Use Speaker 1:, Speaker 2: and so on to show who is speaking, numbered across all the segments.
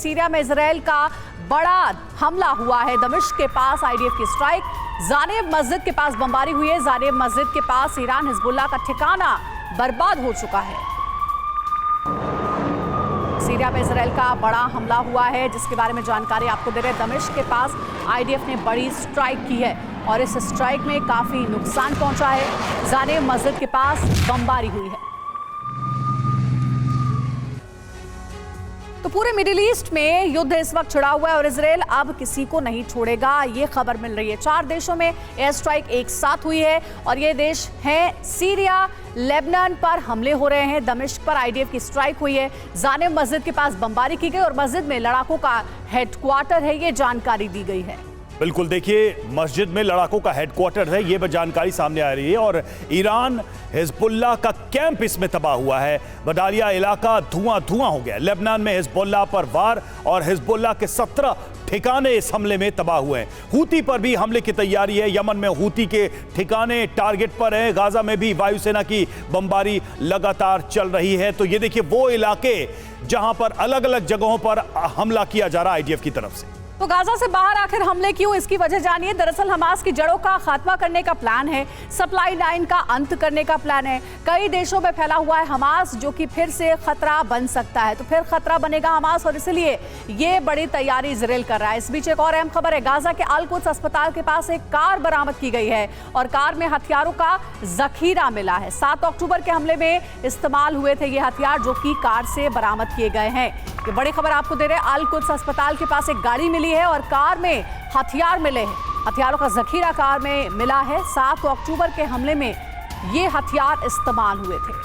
Speaker 1: Syria में Israel का बड़ा हमला हुआ है। दमिश्क के पास आईडीएफ की स्ट्राइक, जानेब मस्जिद के पास बमबारी हुई है। जानेब मस्जिद के पास ईरान हिजबुल्लाह का ठिकाना बर्बाद हो चुका है। सीरिया में इजराइल का बड़ा हमला हुआ है, जिसके बारे में जानकारी आपको दे रहे हैं। दमिश्क के पास आईडीएफ ने बड़ी स्ट्राइक की है और इस स्ट्राइक में काफी नुकसान पहुंचा है। जानेब मस्जिद के पास बमबारी हुई है। तो पूरे मिडिल ईस्ट में युद्ध इस वक्त छिड़ा हुआ है और इजराइल अब किसी को नहीं छोड़ेगा, ये खबर मिल रही है। 4 देशों में एयर स्ट्राइक एक साथ हुई है और ये देश हैं सीरिया, लेबनान पर हमले हो रहे हैं। दमिश्क पर आईडीएफ की स्ट्राइक हुई है। जानेब मस्जिद के पास बमबारी की गई और मस्जिद में लड़ाकों का हेडक्वार्टर है, ये जानकारी दी गई है।
Speaker 2: बिल्कुल, देखिए मस्जिद में लड़ाकों का हेडक्वार्टर है, ये जानकारी सामने आ रही है। और ईरान हिजबुल्लाह का कैंप इसमें तबाह हुआ है। बदालिया इलाका धुआं धुआं हो गया। लेबनान में हिजबुल्लाह पर वार और हिजबुल्लाह के 17 ठिकाने इस हमले में तबाह हुए हैं। हूती पर भी हमले की तैयारी है। यमन में हूती के ठिकाने टारगेट पर हैं। गाजा में भी वायुसेना की बमबारी लगातार चल रही है। तो ये देखिए वो इलाके जहां पर अलग अलग जगहों पर हमला किया जा रहा है आईडीएफ की तरफ से।
Speaker 1: तो गाजा से बाहर आखिर हमले क्यों, इसकी वजह जानिए। दरअसल हमास की जड़ों का खात्मा करने का प्लान है, सप्लाई लाइन का अंत करने का प्लान है। कई देशों में फैला हुआ है हमास, जो कि फिर से खतरा बन सकता है। तो फिर खतरा बनेगा हमास और इसलिए ये बड़ी तैयारी इजराइल कर रहा है। इस बीच एक और अहम खबर है। गाजा के अल कुद्स अस्पताल के पास एक कार बरामद की गई है और कार में हथियारों का जखीरा मिला है। 7 अक्टूबर के हमले में इस्तेमाल हुए थे ये हथियार, जो कि कार से बरामद किए गए हैं। ये बड़ी खबर आपको दे रहे हैं। अल कुद्स अस्पताल के पास एक गाड़ी मिली है और कार में हथियार मिले हैं। हथियारों का जखीरा कार में मिला है। 7 अक्टूबर के हमले में ये हथियार इस्तेमाल हुए थे।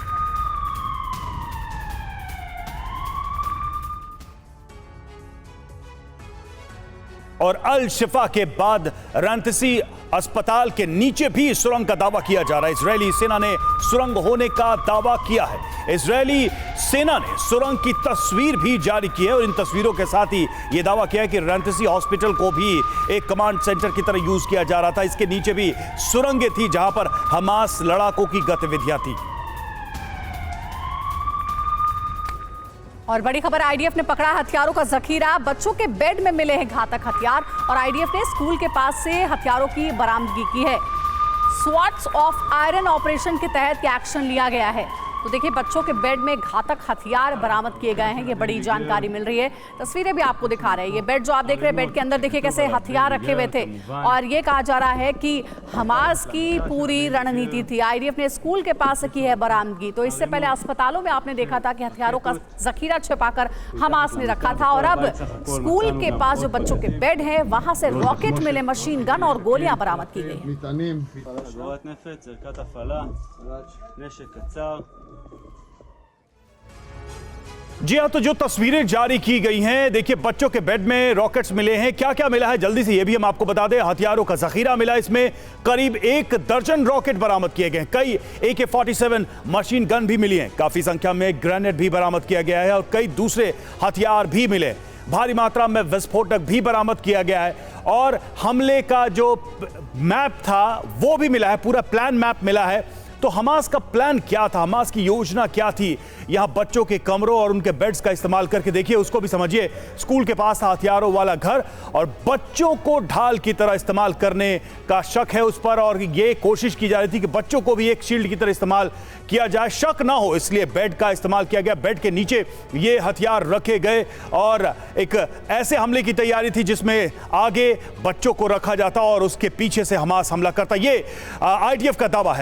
Speaker 2: और अल शिफा के बाद रांतसी अस्पताल के नीचे भी सुरंग का दावा किया जा रहा है। इजरायली सेना ने सुरंग होने का दावा किया है। इजरायली सेना ने सुरंग की तस्वीर भी जारी की है और इन तस्वीरों के साथ ही यह दावा किया है कि रांतसी हॉस्पिटल को भी एक कमांड सेंटर की तरह यूज किया जा रहा था। इसके नीचे भी सुरंगें थी जहां पर हमास लड़ाकों की गतिविधियां थी।
Speaker 1: और बड़ी खबर, आईडीएफ ने पकड़ा हथियारों का जखीरा। बच्चों के बेड में मिले हैं घातक हथियार और आईडीएफ ने स्कूल के पास से हथियारों की बरामदगी की है। स्वॉर्ड्स ऑफ आयरन ऑपरेशन के तहत ये एक्शन लिया गया है। तो देखिए बच्चों के बेड में घातक हथियार बरामद किए गए हैं, ये बड़ी जानकारी मिल रही है। तस्वीरें भी आपको दिखा रहे हैं। ये बेड जो आप देख रहे हैं, बेड के अंदर देखिए कैसे हथियार रखे हुए थे और ये कहा जा रहा है कि हमास की पूरी रणनीति थी। आईडीएफ ने स्कूल के पास की है बरामदगी। तो इससे पहले अस्पतालों में आपने देखा था कि हथियारों का जखीरा छिपाकर हमास ने रखा था और अब स्कूल के पास जो बच्चों के बेड है वहां से रॉकेट मिले, मशीन गन और गोलियां बरामद की गई।
Speaker 2: जी हाँ, तो जो तस्वीरें जारी की गई हैं, देखिए बच्चों के बेड में रॉकेट्स मिले हैं। क्या क्या मिला है जल्दी से ये भी हम आपको बता दें। हथियारों का जखीरा मिला, इसमें करीब 1 दर्जन रॉकेट बरामद किए गए हैं। कई AK-47 मशीन गन भी मिली हैं। काफी संख्या में ग्रेनेड भी बरामद किया गया है और कई दूसरे हथियार भी मिले। भारी मात्रा में विस्फोटक भी बरामद किया गया है और हमले का जो मैप था वो भी मिला है, पूरा प्लान मैप मिला है। तो हमास का प्लान क्या था, हमास की योजना क्या थी, यहां बच्चों के कमरों और उनके बेड्स का इस्तेमाल करके देखिए, उसको भी समझिए। स्कूल के पास था हथियारों वाला घर और बच्चों को ढाल की तरह इस्तेमाल करने का शक है उस पर और ये कोशिश की जा रही थी कि बच्चों को भी एक शील्ड की तरह इस्तेमाल किया जाए, शक ना हो, इसलिए बेड का इस्तेमाल किया गया। बेड के नीचे ये हथियार रखे गए और एक ऐसे हमले की तैयारी थी जिसमें आगे बच्चों को रखा जाता और उसके पीछे से हमास हमला करता। ये आईडीएफ का दावा है।